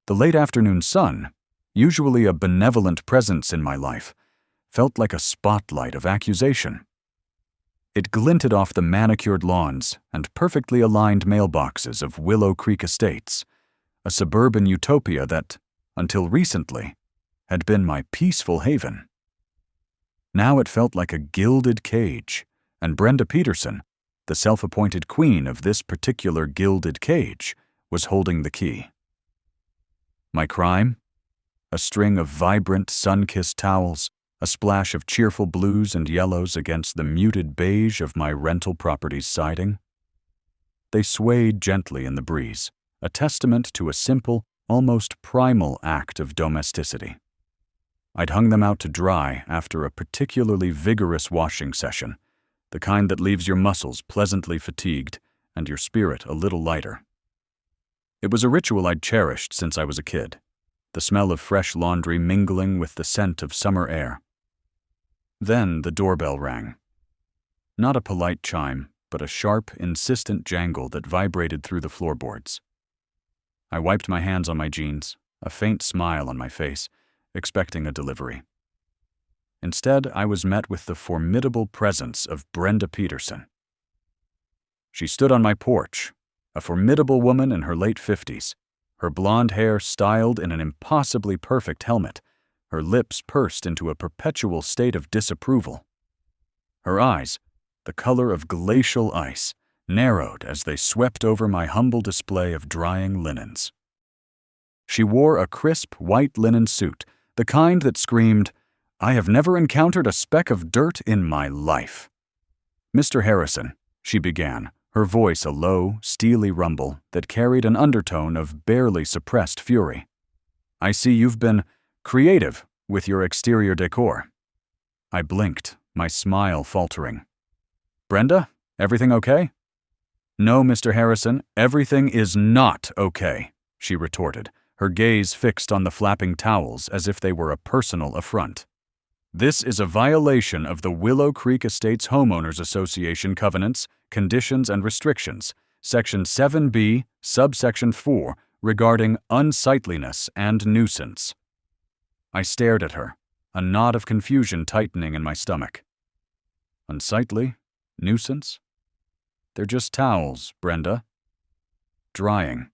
The late afternoon sun, usually a benevolent presence in my life, felt like a spotlight of accusation. It glinted off the manicured lawns and perfectly aligned mailboxes of Willow Creek Estates, a suburban utopia that, until recently, had been my peaceful haven. Now it felt like a gilded cage, and Brenda Peterson, the self-appointed queen of this particular gilded cage, was holding the key. My crime? A string of vibrant, sun-kissed towels, a splash of cheerful blues and yellows against the muted beige of my rental property's siding. They swayed gently in the breeze, a testament to a simple, almost primal act of domesticity. I'd hung them out to dry after a particularly vigorous washing session, the kind that leaves your muscles pleasantly fatigued and your spirit a little lighter. It was a ritual I'd cherished since I was a kid, the smell of fresh laundry mingling with the scent of summer air. Then the doorbell rang. Not a polite chime, but a sharp, insistent jangle that vibrated through the floorboards. I wiped my hands on my jeans, a faint smile on my face, expecting a delivery. Instead, I was met with the formidable presence of Brenda Peterson. She stood on my porch, a formidable woman in her late 50s, her blonde hair styled in an impossibly perfect helmet, her lips pursed into a perpetual state of disapproval. Her eyes, the color of glacial ice, narrowed as they swept over my humble display of drying linens. She wore a crisp white linen suit, the kind that screamed, "I have never encountered a speck of dirt in my life." "Mr. Harrison," she began, her voice a low, steely rumble that carried an undertone of barely suppressed fury. "I see you've been creative with your exterior decor." I blinked, my smile faltering. "Brenda, everything okay?" "No, Mr. Harrison, everything is not okay," she retorted, her gaze fixed on the flapping towels as if they were a personal affront. "This is a violation of the Willow Creek Estates Homeowners Association covenants, conditions, and restrictions, Section 7B, subsection 4, regarding unsightliness and nuisance." I stared at her, a knot of confusion tightening in my stomach. Unsightly? Nuisance? "They're just towels, Brenda." Drying.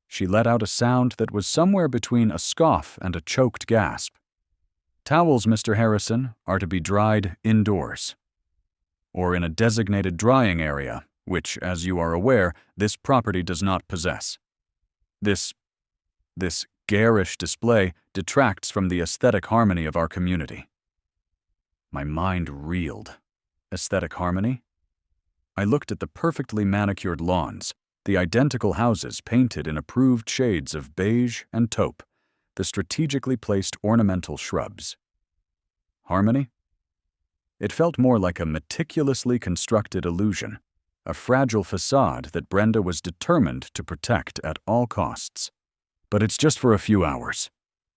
She let out a sound that was somewhere between a scoff and a choked gasp. "Towels, Mr. Harrison, are to be dried indoors, or in a designated drying area, which, as you are aware, this property does not possess. This garish display detracts from the aesthetic harmony of our community." My mind reeled. Aesthetic harmony? I looked at the perfectly manicured lawns, the identical houses painted in approved shades of beige and taupe, the strategically placed ornamental shrubs. Harmony? It felt more like a meticulously constructed illusion, a fragile facade that Brenda was determined to protect at all costs. "But it's just for a few hours,"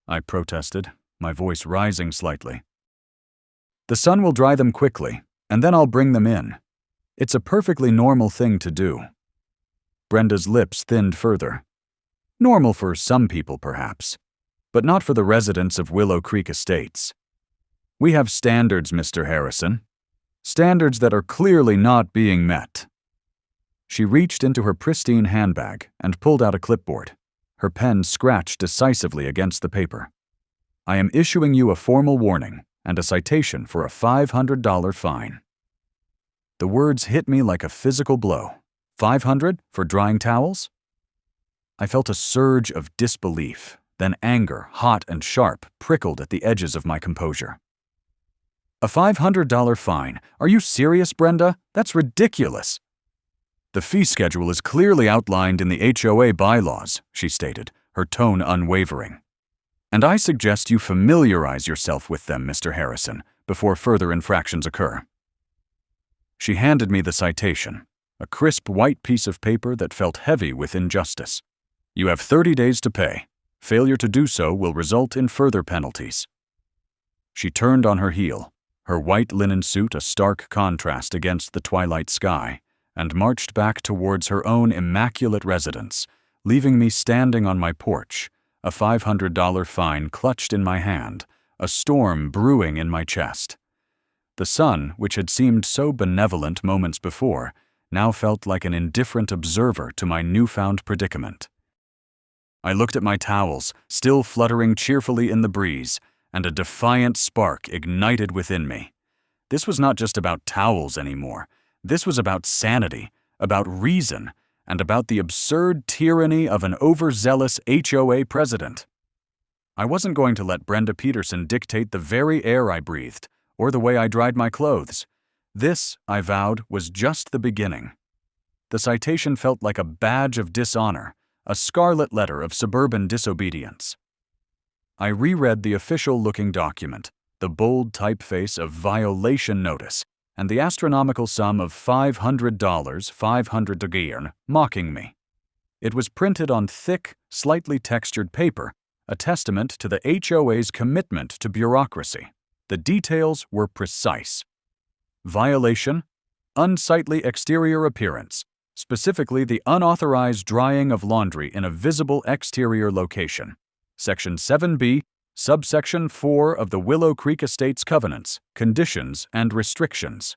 I protested, my voice rising slightly. "The sun will dry them quickly, and then I'll bring them in. It's a perfectly normal thing to do." Brenda's lips thinned further. "Normal for some people, perhaps, but not for the residents of Willow Creek Estates. We have standards, Mr. Harrison. Standards that are clearly not being met." She reached into her pristine handbag and pulled out a clipboard. Her pen scratched decisively against the paper. "I am issuing you a formal warning and a citation for a $500 fine." The words hit me like a physical blow. $500 for drying towels? I felt a surge of disbelief, then anger, hot and sharp, prickled at the edges of my composure. "A $500 fine? Are you serious, Brenda? That's ridiculous." "The fee schedule is clearly outlined in the HOA bylaws," she stated, her tone unwavering. "And I suggest you familiarize yourself with them, Mr. Harrison, before further infractions occur." She handed me the citation, a crisp white piece of paper that felt heavy with injustice. "You have 30 days to pay. Failure to do so will result in further penalties." She turned on her heel, her white linen suit a stark contrast against the twilight sky, and marched back towards her own immaculate residence, leaving me standing on my porch, a $500 fine clutched in my hand, a storm brewing in my chest. The sun, which had seemed so benevolent moments before, now felt like an indifferent observer to my newfound predicament. I looked at my towels, still fluttering cheerfully in the breeze, and a defiant spark ignited within me. This was not just about towels anymore. This was about sanity, about reason, and about the absurd tyranny of an overzealous HOA president. I wasn't going to let Brenda Peterson dictate the very air I breathed, or the way I dried my clothes. This, I vowed, was just the beginning. The citation felt like a badge of dishonor, a scarlet letter of suburban disobedience. I reread the official-looking document, the bold typeface of violation notice, and the astronomical sum of $500, 500 dagern, mocking me. It was printed on thick, slightly textured paper, a testament to the HOA's commitment to bureaucracy. The details were precise. Violation, unsightly exterior appearance, specifically the unauthorized drying of laundry in a visible exterior location. Section 7B, subsection 4 of the Willow Creek Estates Covenants, Conditions and Restrictions.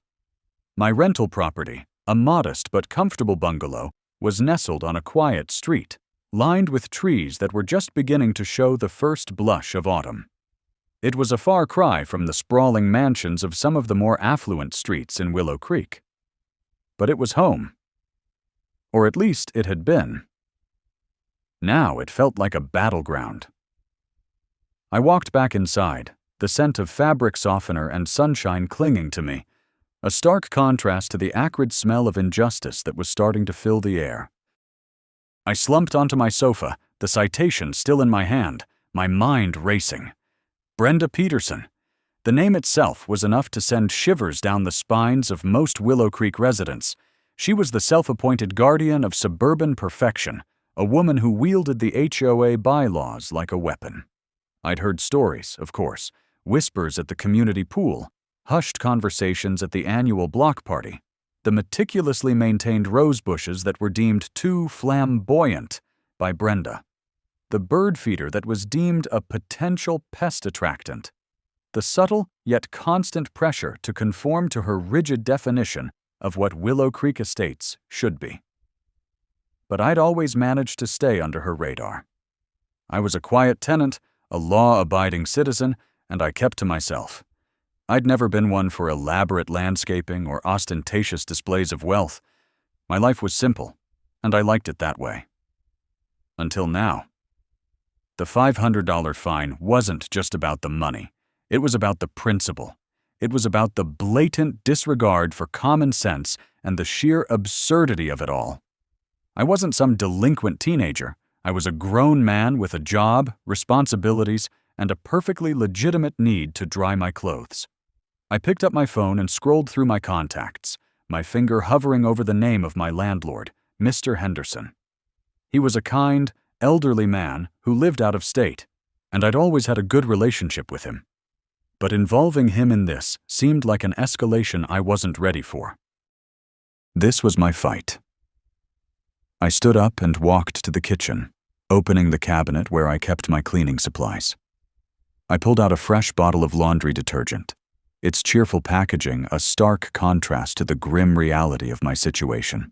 My rental property, a modest but comfortable bungalow, was nestled on a quiet street, lined with trees that were just beginning to show the first blush of autumn. It was a far cry from the sprawling mansions of some of the more affluent streets in Willow Creek. But it was home. Or at least it had been. Now it felt like a battleground. I walked back inside, the scent of fabric softener and sunshine clinging to me, a stark contrast to the acrid smell of injustice that was starting to fill the air. I slumped onto my sofa, the citation still in my hand, my mind racing. Brenda Peterson. The name itself was enough to send shivers down the spines of most Willow Creek residents. She was the self-appointed guardian of suburban perfection, a woman who wielded the HOA bylaws like a weapon. I'd heard stories, of course, whispers at the community pool, hushed conversations at the annual block party, the meticulously maintained rose bushes that were deemed too flamboyant by Brenda, the bird feeder that was deemed a potential pest attractant, the subtle yet constant pressure to conform to her rigid definition of what Willow Creek Estates should be. But I'd always managed to stay under her radar. I was a quiet tenant, a law-abiding citizen, and I kept to myself. I'd never been one for elaborate landscaping or ostentatious displays of wealth. My life was simple, and I liked it that way. Until now. The $500 fine wasn't just about the money. It was about the principle. It was about the blatant disregard for common sense and the sheer absurdity of it all. I wasn't some delinquent teenager. I was a grown man with a job, responsibilities, and a perfectly legitimate need to dry my clothes. I picked up my phone and scrolled through my contacts, my finger hovering over the name of my landlord, Mr. Henderson. He was a kind, elderly man who lived out of state, and I'd always had a good relationship with him. But involving him in this seemed like an escalation I wasn't ready for. This was my fight. I stood up and walked to the kitchen, opening the cabinet where I kept my cleaning supplies. I pulled out a fresh bottle of laundry detergent, its cheerful packaging a stark contrast to the grim reality of my situation.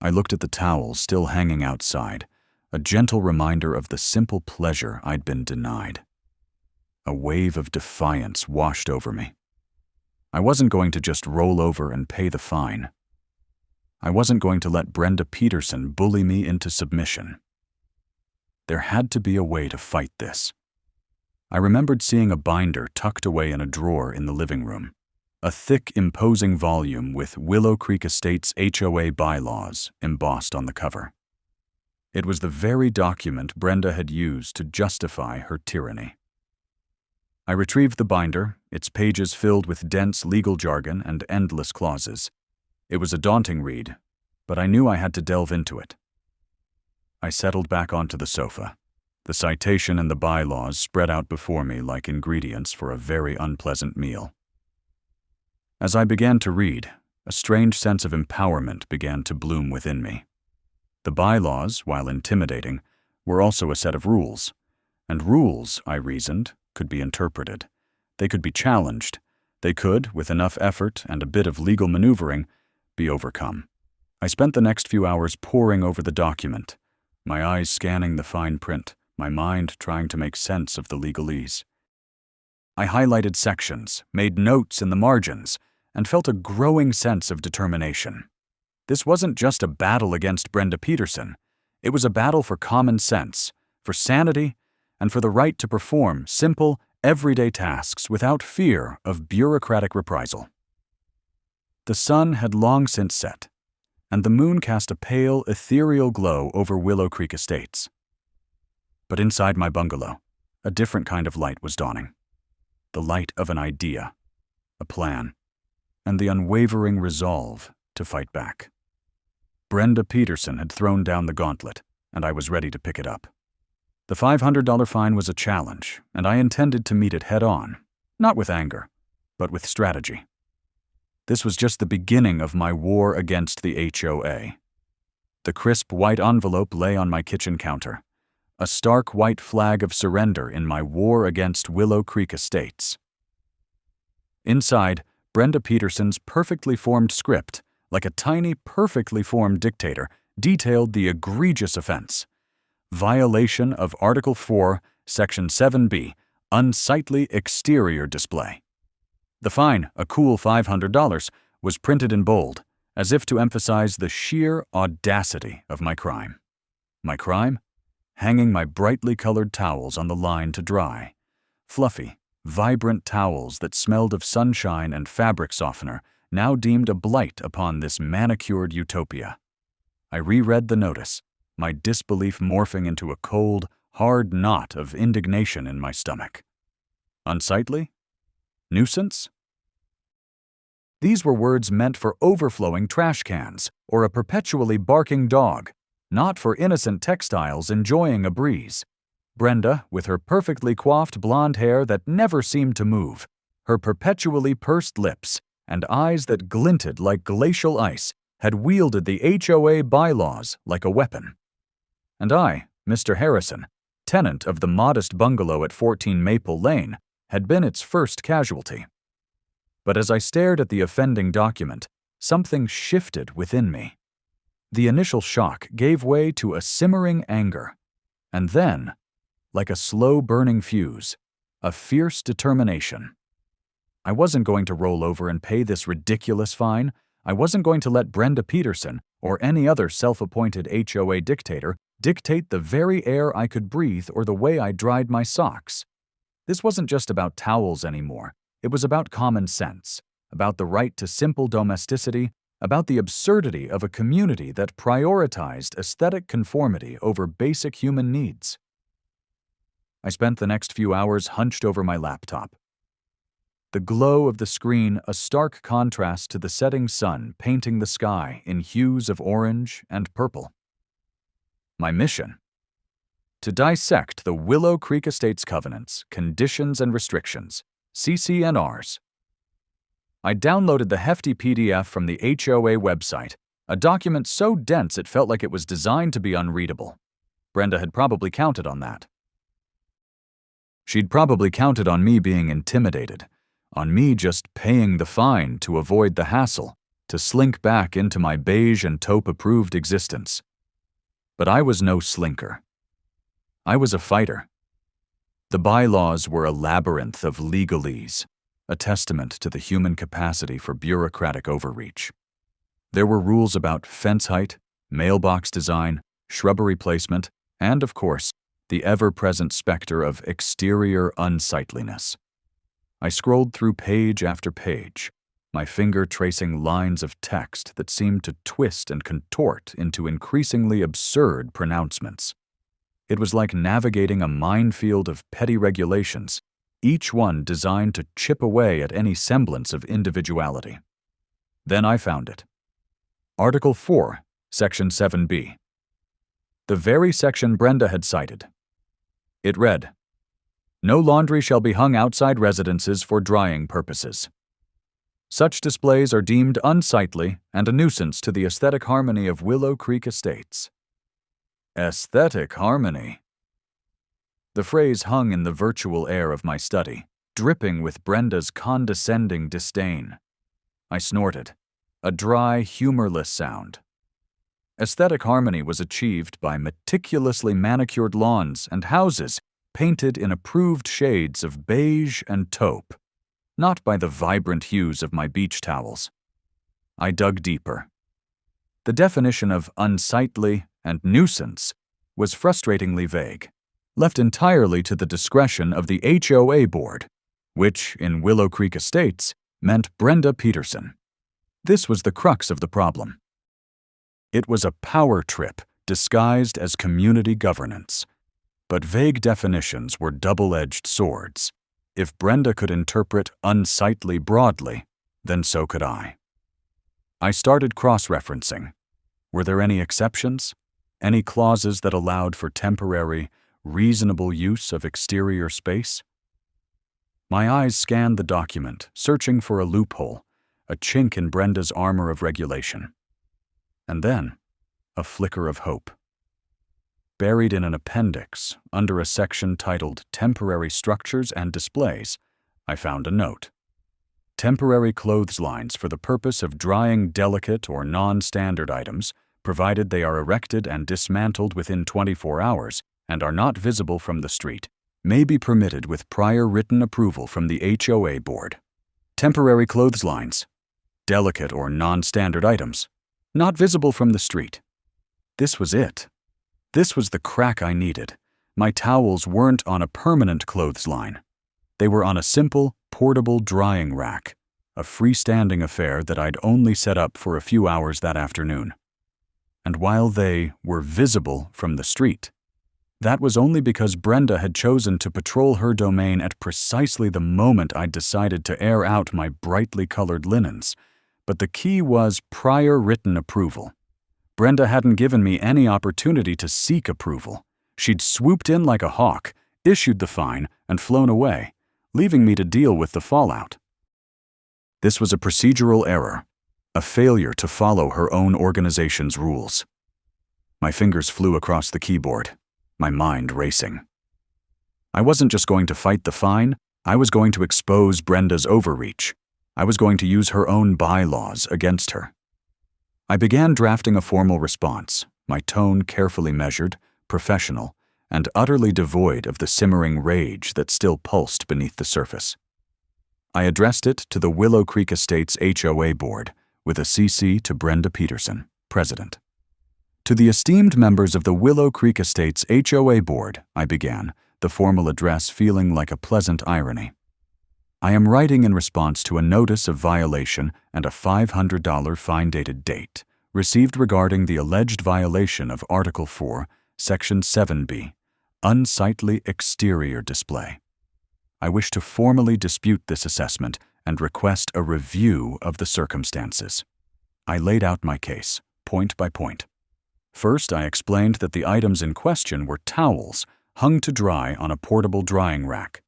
I looked at the towels still hanging outside, a gentle reminder of the simple pleasure I'd been denied. A wave of defiance washed over me. I wasn't going to just roll over and pay the fine. I wasn't going to let Brenda Peterson bully me into submission. There had to be a way to fight this. I remembered seeing a binder tucked away in a drawer in the living room, a thick, imposing volume with Willow Creek Estates HOA bylaws embossed on the cover. It was the very document Brenda had used to justify her tyranny. I retrieved the binder, its pages filled with dense legal jargon and endless clauses. It was a daunting read, but I knew I had to delve into it. I settled back onto the sofa, the citation and the bylaws spread out before me like ingredients for a very unpleasant meal. As I began to read, a strange sense of empowerment began to bloom within me. The bylaws, while intimidating, were also a set of rules. And rules, I reasoned, could be interpreted. They could be challenged. They could, with enough effort and a bit of legal maneuvering, be overcome. I spent the next few hours poring over the document, my eyes scanning the fine print, my mind trying to make sense of the legalese. I highlighted sections, made notes in the margins, and felt a growing sense of determination. This wasn't just a battle against Brenda Peterson. It was a battle for common sense, for sanity, and for the right to perform simple, everyday tasks without fear of bureaucratic reprisal. The sun had long since set, and the moon cast a pale, ethereal glow over Willow Creek Estates. But inside my bungalow, a different kind of light was dawning. The light of an idea, a plan, and the unwavering resolve to fight back. Brenda Peterson had thrown down the gauntlet, and I was ready to pick it up. The $500 fine was a challenge, and I intended to meet it head-on, not with anger, but with strategy. This was just the beginning of my war against the HOA. The crisp white envelope lay on my kitchen counter, a stark white flag of surrender in my war against Willow Creek Estates. Inside, Brenda Peterson's perfectly formed script, like a tiny, perfectly formed dictator, detailed the egregious offense: violation of Article 4, Section 7B, unsightly exterior display. The fine, a cool $500, was printed in bold, as if to emphasize the sheer audacity of my crime. My crime? Hanging my brightly colored towels on the line to dry. Fluffy, vibrant towels that smelled of sunshine and fabric softener, now deemed a blight upon this manicured utopia. I reread the notice, my disbelief morphing into a cold, hard knot of indignation in my stomach. Unsightly? Nuisance? These were words meant for overflowing trash cans or a perpetually barking dog, not for innocent textiles enjoying a breeze. Brenda, with her perfectly coiffed blonde hair that never seemed to move, her perpetually pursed lips, and eyes that glinted like glacial ice, had wielded the HOA bylaws like a weapon. And I, Mr. Harrison, tenant of the modest bungalow at 14 Maple Lane, had been its first casualty. But as I stared at the offending document, something shifted within me. The initial shock gave way to a simmering anger, and then, like a slow-burning fuse, a fierce determination. I wasn't going to roll over and pay this ridiculous fine. I wasn't going to let Brenda Peterson or any other self-appointed HOA dictator dictate the very air I could breathe or the way I dried my socks. This wasn't just about towels anymore. It was about common sense, about the right to simple domesticity, about the absurdity of a community that prioritized aesthetic conformity over basic human needs. I spent the next few hours hunched over my laptop. The glow of the screen a stark contrast to the setting sun painting the sky in hues of orange and purple. My mission? To dissect the Willow Creek Estates covenants, conditions and restrictions, CC&Rs. I downloaded the hefty PDF from the HOA website, a document so dense it felt like it was designed to be unreadable. Brenda had probably counted on that. She'd probably counted on me being intimidated, on me just paying the fine to avoid the hassle, to slink back into my beige and taupe-approved existence. But I was no slinker. I was a fighter. The bylaws were a labyrinth of legalese, a testament to the human capacity for bureaucratic overreach. There were rules about fence height, mailbox design, shrubbery placement, and, of course, the ever-present specter of exterior unsightliness. I scrolled through page after page, my finger tracing lines of text that seemed to twist and contort into increasingly absurd pronouncements. It was like navigating a minefield of petty regulations, each one designed to chip away at any semblance of individuality. Then I found it. Article 4, Section 7B. The very section Brenda had cited. It read, "No laundry shall be hung outside residences for drying purposes. Such displays are deemed unsightly and a nuisance to the aesthetic harmony of Willow Creek Estates." Aesthetic harmony. The phrase hung in the virtual air of my study, dripping with Brenda's condescending disdain. I snorted, a dry, humorless sound. Aesthetic harmony was achieved by meticulously manicured lawns and houses painted in approved shades of beige and taupe, not by the vibrant hues of my beach towels. I dug deeper. The definition of unsightly and nuisance was frustratingly vague, left entirely to the discretion of the HOA board, which, in Willow Creek Estates, meant Brenda Peterson. This was the crux of the problem. It was a power trip disguised as community governance. But vague definitions were double-edged swords. If Brenda could interpret unsightly broadly, then so could I. I started cross-referencing. Were there any exceptions? Any clauses that allowed for temporary, reasonable use of exterior space? My eyes scanned the document, searching for a loophole, a chink in Brenda's armor of regulation. And then, a flicker of hope. Buried in an appendix, under a section titled Temporary Structures and Displays, I found a note. Temporary clotheslines for the purpose of drying delicate or non-standard items, provided they are erected and dismantled within 24 hours and are not visible from the street, may be permitted with prior written approval from the HOA board. Temporary clotheslines, delicate or non-standard items, not visible from the street. This was it. This was the crack I needed. My towels weren't on a permanent clothesline. They were on a simple, portable drying rack, a freestanding affair that I'd only set up for a few hours that afternoon. And while they were visible from the street, that was only because Brenda had chosen to patrol her domain at precisely the moment I'd decided to air out my brightly colored linens. But the key was prior written approval. Brenda hadn't given me any opportunity to seek approval. She'd swooped in like a hawk, issued the fine, and flown away, leaving me to deal with the fallout. This was a procedural error, a failure to follow her own organization's rules. My fingers flew across the keyboard, my mind racing. I wasn't just going to fight the fine, I was going to expose Brenda's overreach. I was going to use her own bylaws against her. I began drafting a formal response, my tone carefully measured, professional, and utterly devoid of the simmering rage that still pulsed beneath the surface. I addressed it to the Willow Creek Estates HOA board, with a CC to Brenda Peterson, President. To the esteemed members of the Willow Creek Estates HOA board, I began, the formal address feeling like a pleasant irony. I am writing in response to a notice of violation and a $500 fine dated date, received regarding the alleged violation of Article 4, Section 7B, Unsightly Exterior Display. I wish to formally dispute this assessment and request a review of the circumstances. I laid out my case, point by point. First, I explained that the items in question were towels hung to dry on a portable drying rack.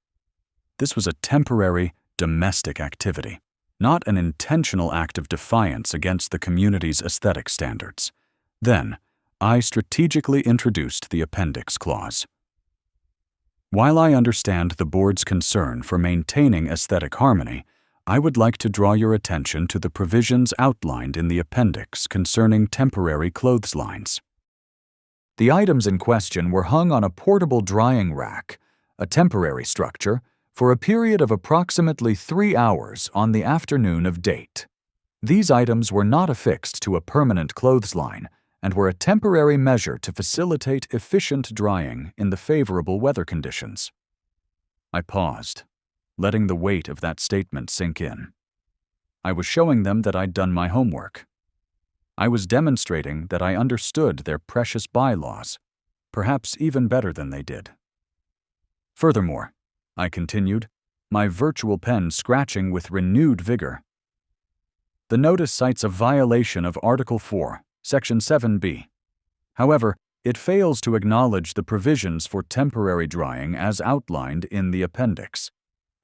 This was a temporary, domestic activity, not an intentional act of defiance against the community's aesthetic standards. Then, I strategically introduced the appendix clause. While I understand the board's concern for maintaining aesthetic harmony, I would like to draw your attention to the provisions outlined in the appendix concerning temporary clotheslines. The items in question were hung on a portable drying rack, a temporary structure, for a period of approximately 3 hours on the afternoon of date. These items were not affixed to a permanent clothesline and were a temporary measure to facilitate efficient drying in the favorable weather conditions. I paused, letting the weight of that statement sink in. I was showing them that I'd done my homework. I was demonstrating that I understood their precious bylaws, perhaps even better than they did. Furthermore, I continued, my virtual pen scratching with renewed vigor. The notice cites a violation of Article 4, Section 7B. However, it fails to acknowledge the provisions for temporary drying as outlined in the appendix.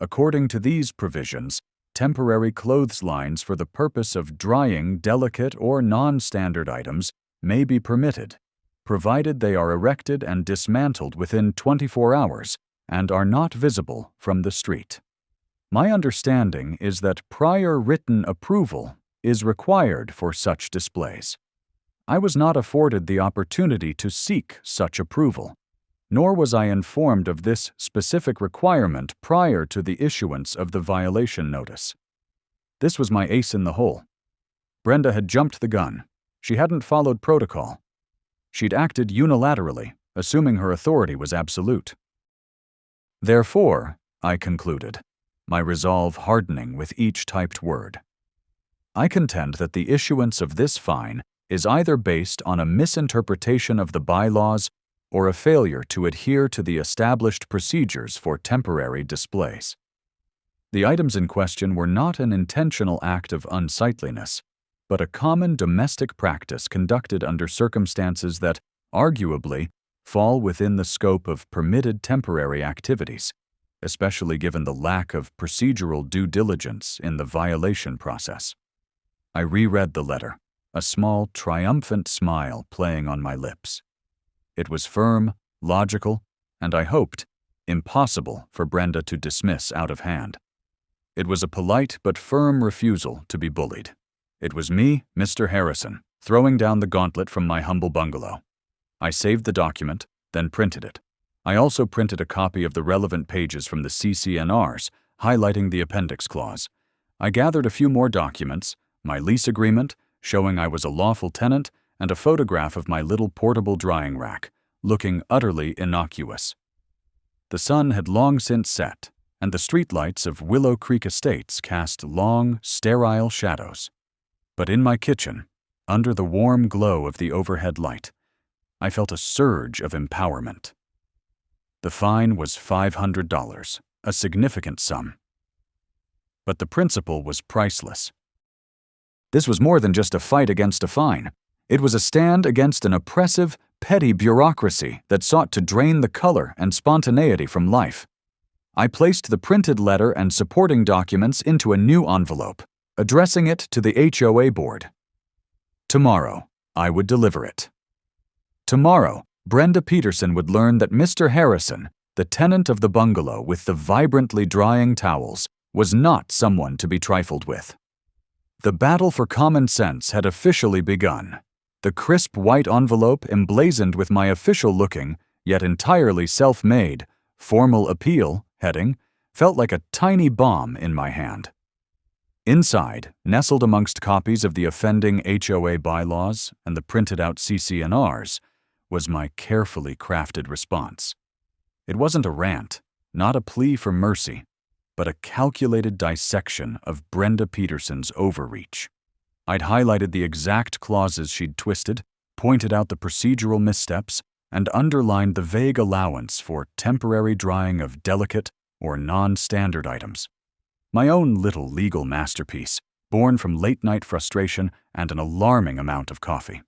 According to these provisions, temporary clotheslines for the purpose of drying delicate or non-standard items may be permitted, provided they are erected and dismantled within 24 hours and are not visible from the street. My understanding is that prior written approval is required for such displays. I was not afforded the opportunity to seek such approval, nor was I informed of this specific requirement prior to the issuance of the violation notice. This was my ace in the hole. Brenda had jumped the gun. She hadn't followed protocol. She'd acted unilaterally, assuming her authority was absolute. Therefore, I concluded, my resolve hardening with each typed word, I contend that the issuance of this fine is either based on a misinterpretation of the bylaws or a failure to adhere to the established procedures for temporary displays. The items in question were not an intentional act of unsightliness, but a common domestic practice conducted under circumstances that, arguably, fall within the scope of permitted temporary activities, especially given the lack of procedural due diligence in the violation process. I reread the letter, a small, triumphant smile playing on my lips. It was firm, logical, and I hoped, impossible for Brenda to dismiss out of hand. It was a polite but firm refusal to be bullied. It was me, Mr. Harrison, throwing down the gauntlet from my humble bungalow. I saved the document, then printed it. I also printed a copy of the relevant pages from the CC&Rs, highlighting the appendix clause. I gathered a few more documents, my lease agreement, showing I was a lawful tenant, and a photograph of my little portable drying rack, looking utterly innocuous. The sun had long since set, and the streetlights of Willow Creek Estates cast long, sterile shadows. But in my kitchen, under the warm glow of the overhead light, I felt a surge of empowerment. The fine was $500, a significant sum. But the principle was priceless. This was more than just a fight against a fine. It was a stand against an oppressive, petty bureaucracy that sought to drain the color and spontaneity from life. I placed the printed letter and supporting documents into a new envelope, addressing it to the HOA board. Tomorrow, I would deliver it. Tomorrow, Brenda Peterson would learn that Mr. Harrison, the tenant of the bungalow with the vibrantly drying towels, was not someone to be trifled with. The battle for common sense had officially begun. The crisp white envelope emblazoned with my official-looking, yet entirely self-made, formal appeal heading felt like a tiny bomb in my hand. Inside, nestled amongst copies of the offending HOA bylaws and the printed-out CC&Rs, was my carefully crafted response. It wasn't a rant, not a plea for mercy, but a calculated dissection of Brenda Peterson's overreach. I'd highlighted the exact clauses she'd twisted, pointed out the procedural missteps, and underlined the vague allowance for temporary drying of delicate or non-standard items. My own little legal masterpiece, born from late-night frustration and an alarming amount of coffee.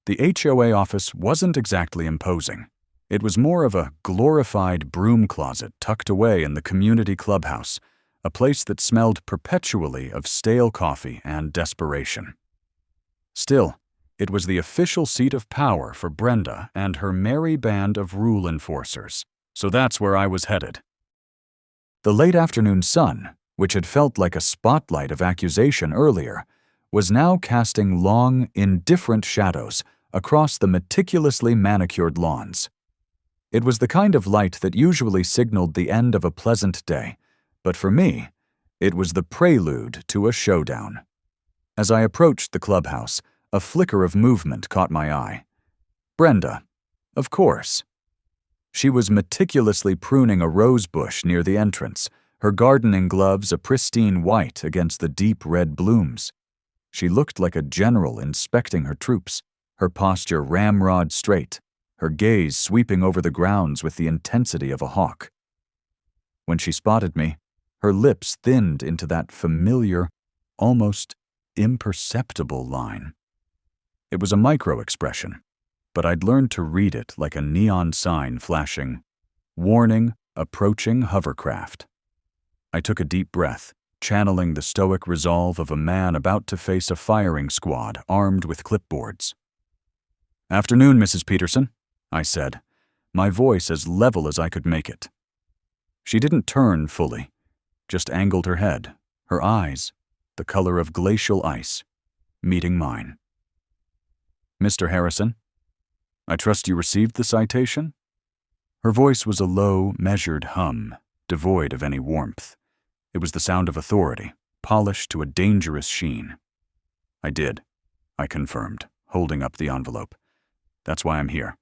The HOA office wasn't exactly imposing. It was more of a glorified broom closet tucked away in the community clubhouse, a place that smelled perpetually of stale coffee and desperation. Still, it was the official seat of power for Brenda and her merry band of rule enforcers, so that's where I was headed. The late afternoon sun, which had felt like a spotlight of accusation earlier, was now casting long, indifferent shadows across the meticulously manicured lawns. It was the kind of light that usually signaled the end of a pleasant day, but for me, it was the prelude to a showdown. As I approached the clubhouse, a flicker of movement caught my eye. Brenda, of course. She was meticulously pruning a rose bush near the entrance, her gardening gloves a pristine white against the deep red blooms. She looked like a general inspecting her troops, her posture ramrod straight, her gaze sweeping over the grounds with the intensity of a hawk. When she spotted me, her lips thinned into that familiar, almost imperceptible line. It was a micro-expression, but I'd learned to read it like a neon sign flashing, "Warning, approaching hovercraft." I took a deep breath, channeling the stoic resolve of a man about to face a firing squad armed with clipboards. "Afternoon, Mrs. Peterson," I said, my voice as level as I could make it. She didn't turn fully, just angled her head, her eyes, the color of glacial ice, meeting mine. "Mr. Harrison, I trust you received the citation?" Her voice was a low, measured hum, devoid of any warmth. It was the sound of authority, polished to a dangerous sheen. "I did," I confirmed, holding up the envelope. "That's why I'm here.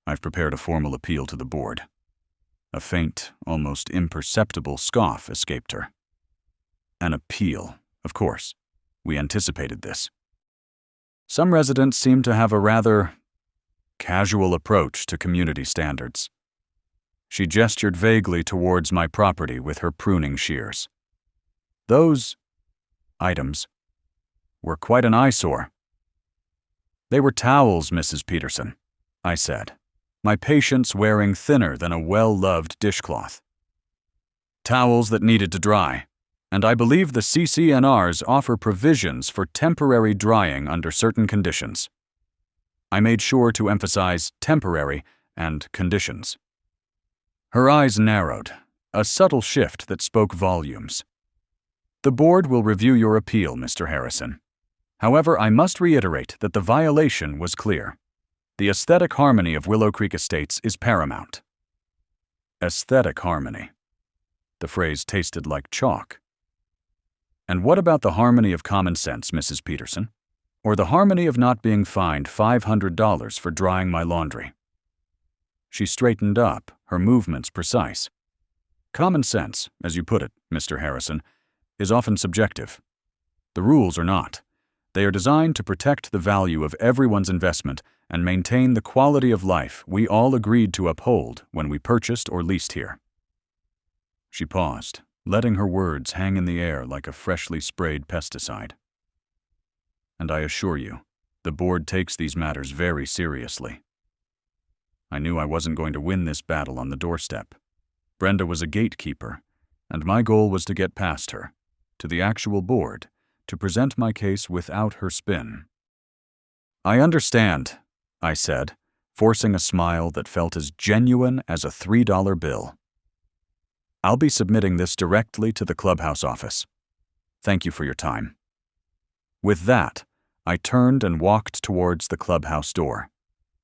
I've prepared a formal appeal to the board." A faint, almost imperceptible scoff escaped her. "An appeal, of course. We anticipated this. Some residents seem to have a rather casual approach to community standards." She gestured vaguely towards my property with her pruning shears. "Those items were quite an eyesore." "They were towels, Mrs. Peterson," I said, my patience wearing thinner than a well-loved dishcloth. "Towels that needed to dry, and I believe the CCNRs offer provisions for temporary drying under certain conditions." I made sure to emphasize temporary and conditions. Her eyes narrowed, a subtle shift that spoke volumes. "The board will review your appeal, Mr. Harrison. However, I must reiterate that the violation was clear. The aesthetic harmony of Willow Creek Estates is paramount." Aesthetic harmony. The phrase tasted like chalk. "And what about the harmony of common sense, Mrs. Peterson? Or the harmony of not being fined $500 for drying my laundry?" She straightened up, her movements precise. "Common sense, as you put it, Mr. Harrison, is often subjective. The rules are not. They are designed to protect the value of everyone's investment and maintain the quality of life we all agreed to uphold when we purchased or leased here." She paused, letting her words hang in the air like a freshly sprayed pesticide. "And I assure you, the board takes these matters very seriously." I knew I wasn't going to win this battle on the doorstep. Brenda was a gatekeeper, and my goal was to get past her, to the actual board, to present my case without her spin. "I understand," I said, forcing a smile that felt as genuine as a $3 bill. "I'll be submitting this directly to the clubhouse office. Thank you for your time." With that, I turned and walked towards the clubhouse door,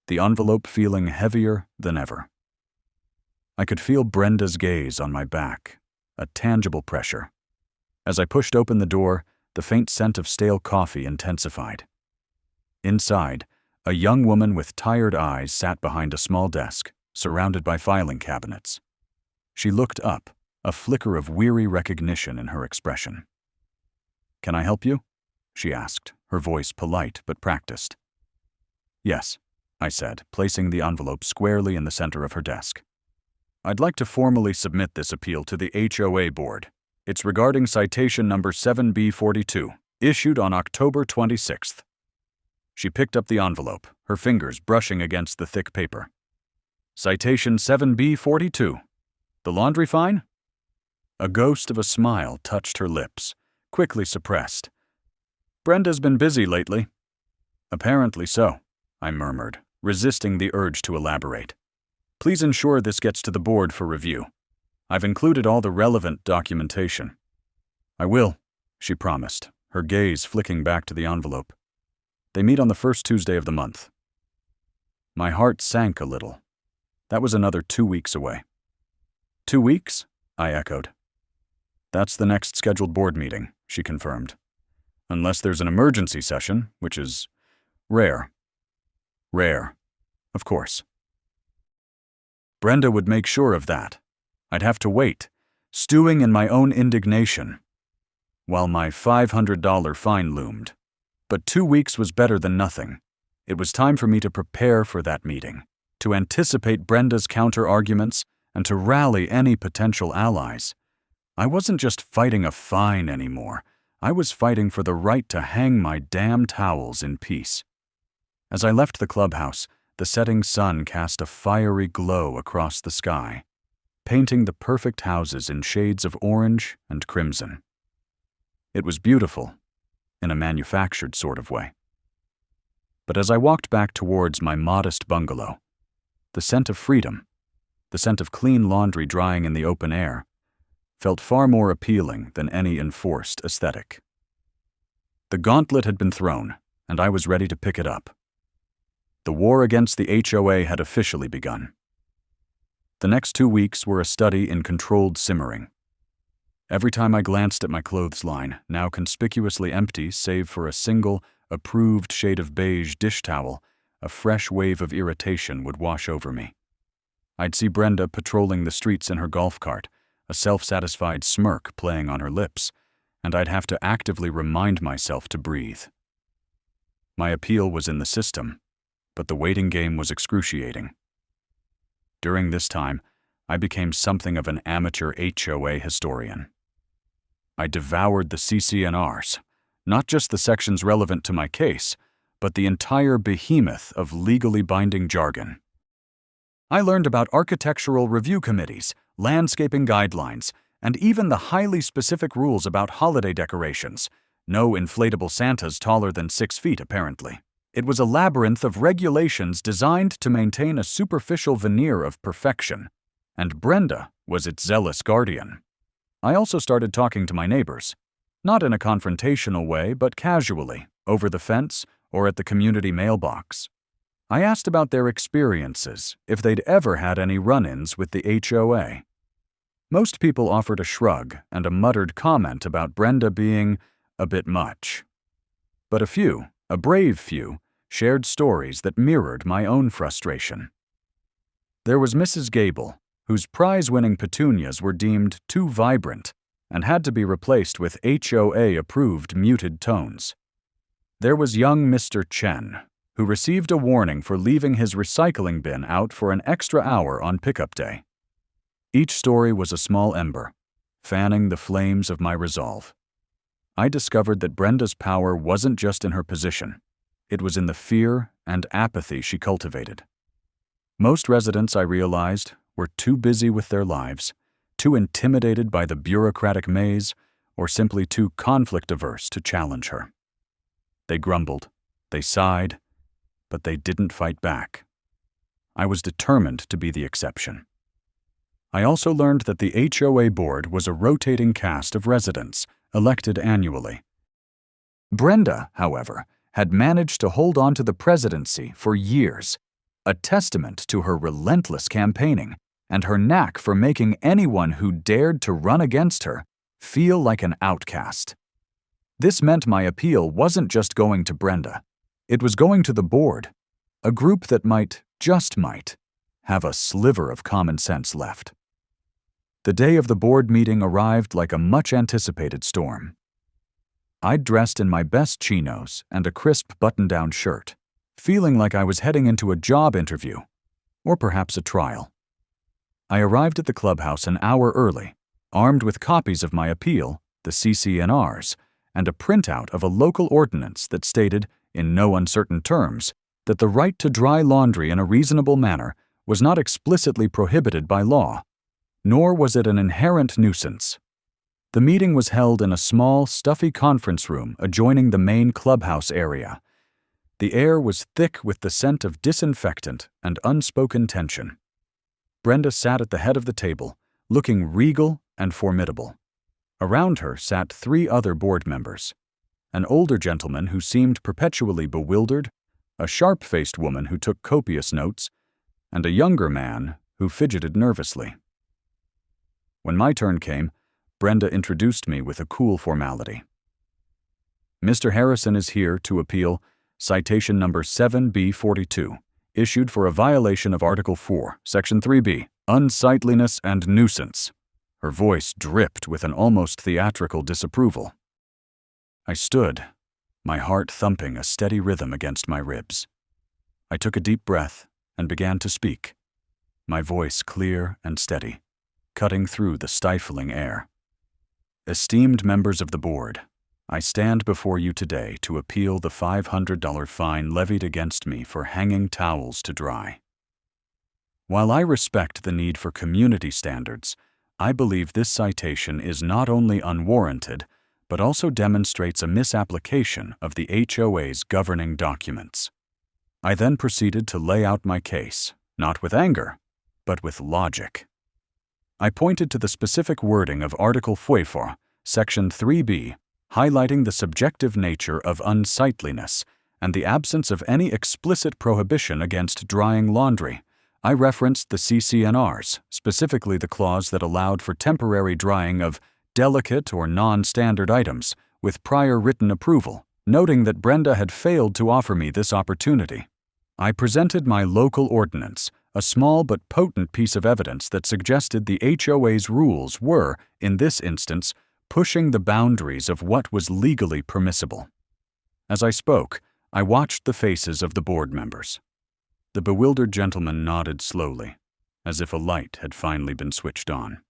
the envelope feeling heavier than ever. I could feel Brenda's gaze on my back, a tangible pressure. As I pushed open the door, the faint scent of stale coffee intensified. Inside, a young woman with tired eyes sat behind a small desk, surrounded by filing cabinets. She looked up, a flicker of weary recognition in her expression. "Can I help you?" she asked, her voice polite but practiced. "Yes," I said, placing the envelope squarely in the center of her desk. "I'd like to formally submit this appeal to the HOA board. It's regarding citation number 7B42, issued on October 26th. She picked up the envelope, her fingers brushing against the thick paper. "Citation 7B42. The laundry fine?" A ghost of a smile touched her lips, quickly suppressed. "Brenda's been busy lately." "Apparently so," I murmured, resisting the urge to elaborate. "Please ensure this gets to the board for review. I've included all the relevant documentation." "I will," she promised, her gaze flicking back to the envelope. "They meet on the first Tuesday of the month." My heart sank a little. That was another 2 weeks away. 2 weeks? I echoed. "That's the next scheduled board meeting," she confirmed. "Unless there's an emergency session, which is rare." Rare, of course. Brenda would make sure of that. I'd have to wait, stewing in my own indignation, while my $500 fine loomed. But 2 weeks was better than nothing. It was time for me to prepare for that meeting, to anticipate Brenda's counter-arguments, and to rally any potential allies. I wasn't just fighting a fine anymore. I was fighting for the right to hang my damn towels in peace. As I left the clubhouse, the setting sun cast a fiery glow across the sky, painting the perfect houses in shades of orange and crimson. It was beautiful, in a manufactured sort of way. But as I walked back towards my modest bungalow, the scent of freedom, the scent of clean laundry drying in the open air, felt far more appealing than any enforced aesthetic. The gauntlet had been thrown, and I was ready to pick it up. The war against the HOA had officially begun. The next 2 weeks were a study in controlled simmering. Every time I glanced at my clothesline, now conspicuously empty save for a single, approved shade of beige dish towel, a fresh wave of irritation would wash over me. I'd see Brenda patrolling the streets in her golf cart, a self-satisfied smirk playing on her lips, and I'd have to actively remind myself to breathe. My appeal was in the system, but the waiting game was excruciating. During this time, I became something of an amateur HOA historian. I devoured the CC&Rs, not just the sections relevant to my case, but the entire behemoth of legally binding jargon. I learned about architectural review committees, landscaping guidelines, and even the highly specific rules about holiday decorations. No inflatable Santas taller than 6 feet, apparently. It was a labyrinth of regulations designed to maintain a superficial veneer of perfection, and Brenda was its zealous guardian. I also started talking to my neighbors, not in a confrontational way, but casually, over the fence or at the community mailbox. I asked about their experiences, if they'd ever had any run-ins with the HOA. Most people offered a shrug and a muttered comment about Brenda being a bit much. But a brave few, shared stories that mirrored my own frustration. There was Mrs. Gable, whose prize-winning petunias were deemed too vibrant and had to be replaced with HOA-approved muted tones. There was young Mr. Chen, who received a warning for leaving his recycling bin out for an extra hour on pickup day. Each story was a small ember, fanning the flames of my resolve. I discovered that Brenda's power wasn't just in her position. It was in the fear and apathy she cultivated. Most residents, I realized, were too busy with their lives, too intimidated by the bureaucratic maze, or simply too conflict-averse to challenge her. They grumbled, they sighed, but they didn't fight back. I was determined to be the exception. I also learned that the HOA board was a rotating cast of residents, elected annually. Brenda, however, had managed to hold on to the presidency for years, a testament to her relentless campaigning and her knack for making anyone who dared to run against her feel like an outcast. This meant my appeal wasn't just going to Brenda. It was going to the board, a group that might, just might, have a sliver of common sense left. The day of the board meeting arrived like a much-anticipated storm. I'd dressed in my best chinos and a crisp button-down shirt, feeling like I was heading into a job interview, or perhaps a trial. I arrived at the clubhouse an hour early, armed with copies of my appeal, the CC&Rs, and a printout of a local ordinance that stated, in no uncertain terms, that the right to dry laundry in a reasonable manner was not explicitly prohibited by law, nor was it an inherent nuisance. The meeting was held in a small, stuffy conference room adjoining the main clubhouse area. The air was thick with the scent of disinfectant and unspoken tension. Brenda sat at the head of the table, looking regal and formidable. Around her sat 3 other board members: an older gentleman who seemed perpetually bewildered, a sharp-faced woman who took copious notes, and a younger man who fidgeted nervously. When my turn came, Brenda introduced me with a cool formality. Mr. Harrison is here to appeal citation number 7B42, issued for a violation of Article 4, Section 3B, unsightliness and nuisance. Her voice dripped with an almost theatrical disapproval. I stood, my heart thumping a steady rhythm against my ribs. I took a deep breath and began to speak, my voice clear and steady, cutting through the stifling air. Esteemed members of the board, I stand before you today to appeal the $500 fine levied against me for hanging towels to dry. While I respect the need for community standards, I believe this citation is not only unwarranted, but also demonstrates a misapplication of the HOA's governing documents. I then proceeded to lay out my case, not with anger, but with logic. I pointed to the specific wording of Article 44, Section 3B, highlighting the subjective nature of unsightliness and the absence of any explicit prohibition against drying laundry. I referenced the CC&Rs, specifically the clause that allowed for temporary drying of delicate or non-standard items with prior written approval, noting that Brenda had failed to offer me this opportunity. I presented my local ordinance, a small but potent piece of evidence that suggested the HOA's rules were, in this instance, pushing the boundaries of what was legally permissible. As I spoke, I watched the faces of the board members. The bewildered gentleman nodded slowly, as if a light had finally been switched on.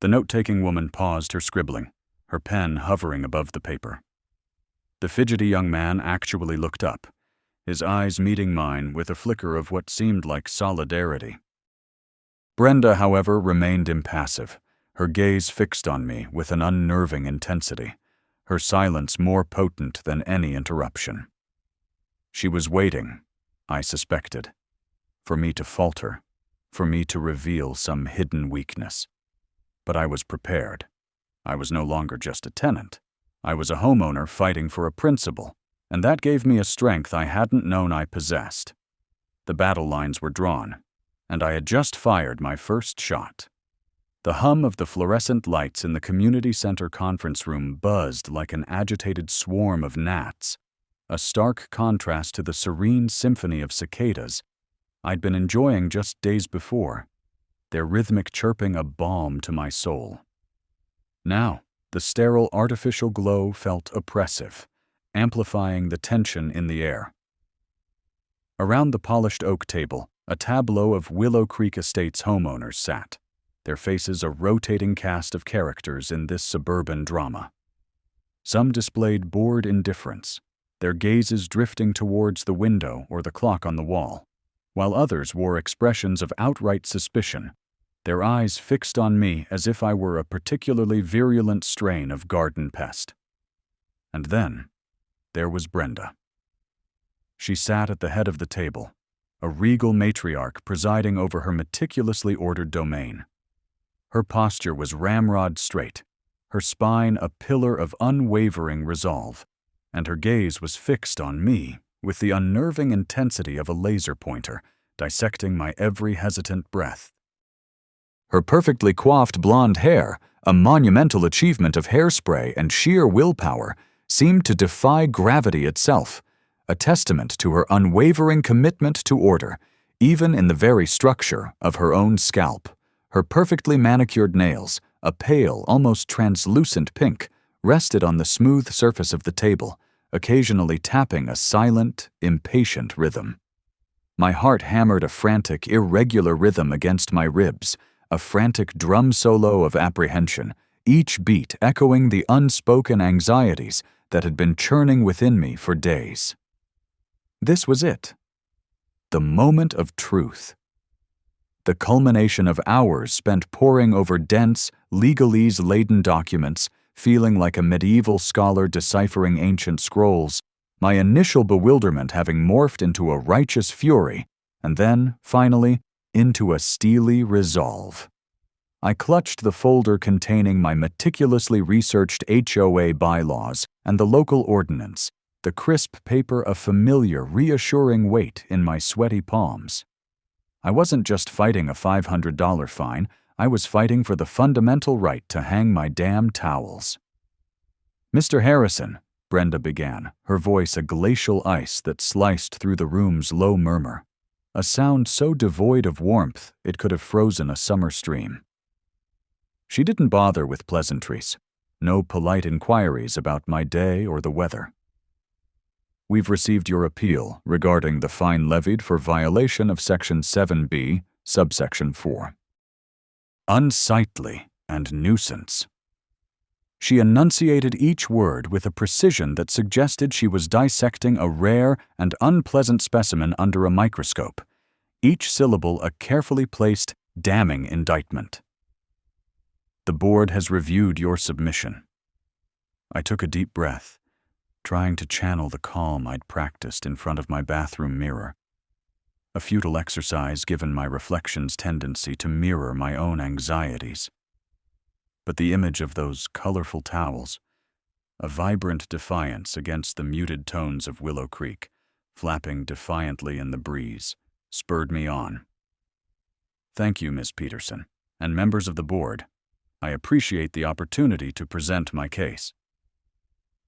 The note-taking woman paused her scribbling, her pen hovering above the paper. The fidgety young man actually looked up, his eyes meeting mine with a flicker of what seemed like solidarity. Brenda, however, remained impassive, her gaze fixed on me with an unnerving intensity, her silence more potent than any interruption. She was waiting, I suspected, for me to falter, for me to reveal some hidden weakness. But I was prepared. I was no longer just a tenant. I was a homeowner fighting for a principle, and that gave me a strength I hadn't known I possessed. The battle lines were drawn, and I had just fired my first shot. The hum of the fluorescent lights in the community center conference room buzzed like an agitated swarm of gnats, a stark contrast to the serene symphony of cicadas I'd been enjoying just days before, their rhythmic chirping a balm to my soul. Now, the sterile artificial glow felt oppressive, amplifying the tension in the air. Around the polished oak table, a tableau of Willow Creek Estates homeowners sat, their faces a rotating cast of characters in this suburban drama. Some displayed bored indifference, their gazes drifting towards the window or the clock on the wall, while others wore expressions of outright suspicion, their eyes fixed on me as if I were a particularly virulent strain of garden pest. And then, there was Brenda. She sat at the head of the table, a regal matriarch presiding over her meticulously ordered domain. Her posture was ramrod straight, her spine a pillar of unwavering resolve, and her gaze was fixed on me with the unnerving intensity of a laser pointer, dissecting my every hesitant breath. Her perfectly coiffed blonde hair, a monumental achievement of hairspray and sheer willpower, seemed to defy gravity itself, a testament to her unwavering commitment to order, even in the very structure of her own scalp. Her perfectly manicured nails, a pale, almost translucent pink, rested on the smooth surface of the table, occasionally tapping a silent, impatient rhythm. My heart hammered a frantic, irregular rhythm against my ribs, a frantic drum solo of apprehension, each beat echoing the unspoken anxieties that had been churning within me for days. This was it. The moment of truth. The culmination of hours spent poring over dense, legalese-laden documents, feeling like a medieval scholar deciphering ancient scrolls, my initial bewilderment having morphed into a righteous fury, and then, finally, into a steely resolve. I clutched the folder containing my meticulously researched HOA bylaws and the local ordinance, the crisp paper a familiar, reassuring weight in my sweaty palms. I wasn't just fighting a $500 fine, I was fighting for the fundamental right to hang my damn towels. "Mr. Harrison," Brenda began, her voice a glacial ice that sliced through the room's low murmur, a sound so devoid of warmth it could have frozen a summer stream. She didn't bother with pleasantries, no polite inquiries about my day or the weather. "We've received your appeal regarding the fine levied for violation of Section 7B, subsection 4. Unsightly and nuisance." She enunciated each word with a precision that suggested she was dissecting a rare and unpleasant specimen under a microscope, each syllable a carefully placed, damning indictment. "The board has reviewed your submission." I took a deep breath. trying to channel the calm I'd practiced in front of my bathroom mirror. A futile exercise given my reflection's tendency to mirror my own anxieties. But the image of those colorful towels, a vibrant defiance against the muted tones of Willow Creek, flapping defiantly in the breeze, spurred me on. Thank you, Ms. Peterson, and members of the board. I appreciate the opportunity to present my case.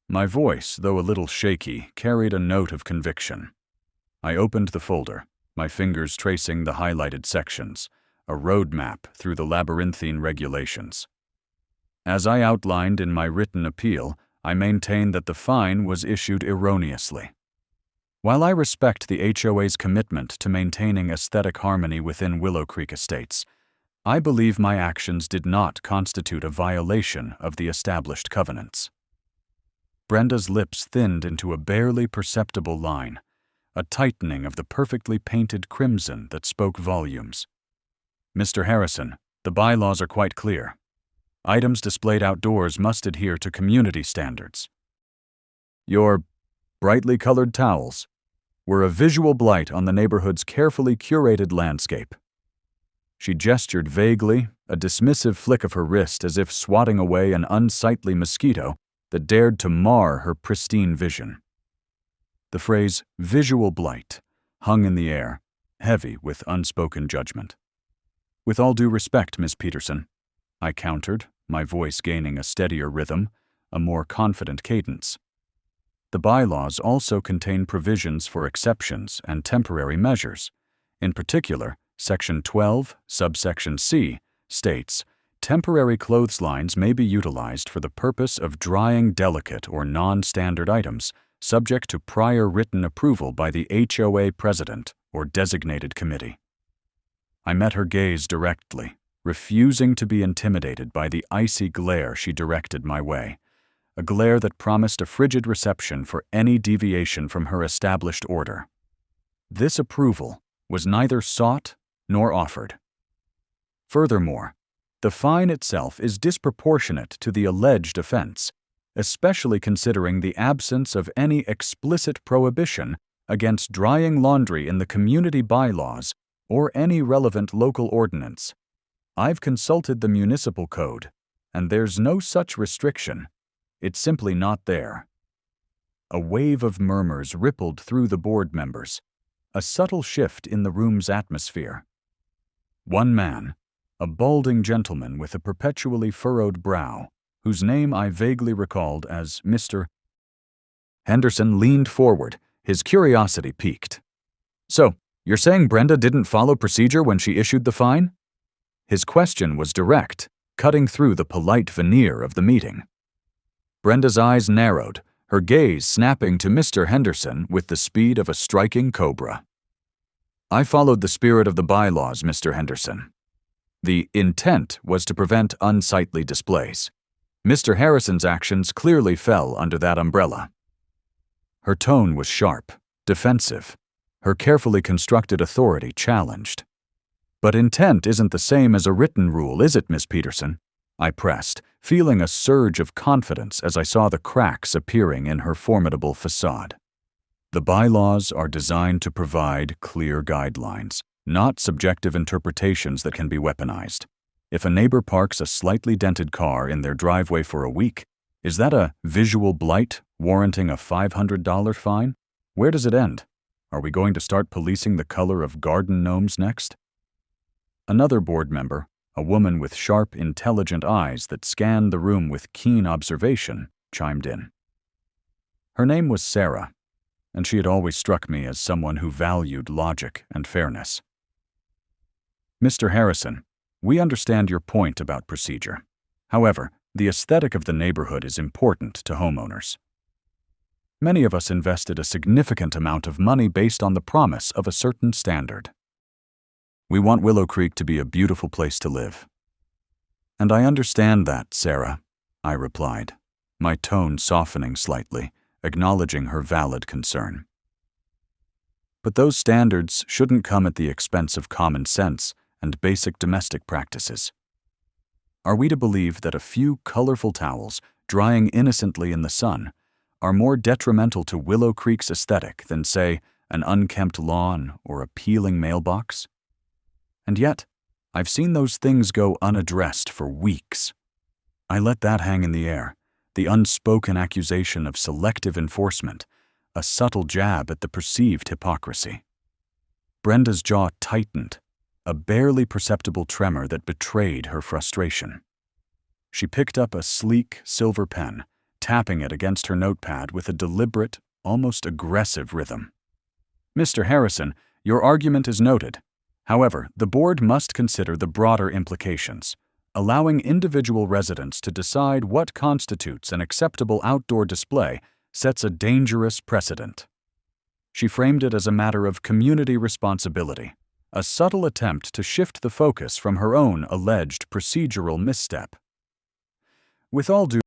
My voice, though a little shaky, carried a note of conviction. I opened the folder, my fingers tracing the highlighted sections, a roadmap through the labyrinthine regulations. As I outlined in my written appeal, I maintain that the fine was issued erroneously. While I respect the HOA's commitment to maintaining aesthetic harmony within Willow Creek Estates, I believe my actions did not constitute a violation of the established covenants. Brenda's lips thinned into a barely perceptible line, a tightening of the perfectly painted crimson that spoke volumes. Mr. Harrison, the bylaws are quite clear. Items displayed outdoors must adhere to community standards. Your brightly colored towels were a visual blight on the neighborhood's carefully curated landscape. She gestured vaguely, a dismissive flick of her wrist as if swatting away an unsightly mosquito that dared to mar her pristine vision. The phrase visual blight hung in the air, heavy with unspoken judgment. With all due respect, Miss Peterson, I countered, my voice gaining a steadier rhythm, a more confident cadence. The bylaws also contain provisions for exceptions and temporary measures. In particular, Section 12, subsection C, states, temporary clotheslines may be utilized for the purpose of drying delicate or non-standard items, subject to prior written approval by the HOA president or designated committee. I met her gaze directly, refusing to be intimidated by the icy glare she directed my way, a glare that promised a frigid reception for any deviation from her established order. This approval was neither sought nor offered. Furthermore, the fine itself is disproportionate to the alleged offense, especially considering the absence of any explicit prohibition against drying laundry in the community bylaws or any relevant local ordinance. I've consulted the municipal code, and there's no such restriction. It's simply not there. A wave of murmurs rippled through the board members, a subtle shift in the room's atmosphere. One man, a balding gentleman with a perpetually furrowed brow, whose name I vaguely recalled as Mr. Henderson, leaned forward, his curiosity piqued. So, you're saying Brenda didn't follow procedure when she issued the fine? His question was direct, cutting through the polite veneer of the meeting. Brenda's eyes narrowed, her gaze snapping to Mr. Henderson with the speed of a striking cobra. I followed the spirit of the bylaws, Mr. Henderson. The intent was to prevent unsightly displays. Mr. Harrison's actions clearly fell under that umbrella. Her tone was sharp, defensive, her carefully constructed authority challenged. But intent isn't the same as a written rule, is it, Miss Peterson? I pressed, feeling a surge of confidence as I saw the cracks appearing in her formidable facade. The bylaws are designed to provide clear guidelines, not subjective interpretations that can be weaponized. If a neighbor parks a slightly dented car in their driveway for a week, is that a visual blight warranting a $500 fine? Where does it end? Are we going to start policing the color of garden gnomes next? Another board member, a woman with sharp, intelligent eyes that scanned the room with keen observation, chimed in. Her name was Sarah, and she had always struck me as someone who valued logic and fairness. Mr. Harrison, we understand your point about procedure. However, the aesthetic of the neighborhood is important to homeowners. Many of us invested a significant amount of money based on the promise of a certain standard. We want Willow Creek to be a beautiful place to live. And I understand that, Sarah, I replied, my tone softening slightly, acknowledging her valid concern. But those standards shouldn't come at the expense of common sense and basic domestic practices. Are we to believe that a few colorful towels drying innocently in the sun are more detrimental to Willow Creek's aesthetic than, say, an unkempt lawn or a peeling mailbox? And yet, I've seen those things go unaddressed for weeks. I let that hang in the air, the unspoken accusation of selective enforcement, a subtle jab at the perceived hypocrisy. Brenda's jaw tightened, a barely perceptible tremor that betrayed her frustration. She picked up a sleek silver pen, tapping it against her notepad with a deliberate, almost aggressive rhythm. "Mr. Harrison, your argument is noted. However, the board must consider the broader implications. Allowing individual residents to decide what constitutes an acceptable outdoor display sets a dangerous precedent." She framed it as a matter of community responsibility, a subtle attempt to shift the focus from her own alleged procedural misstep. With all due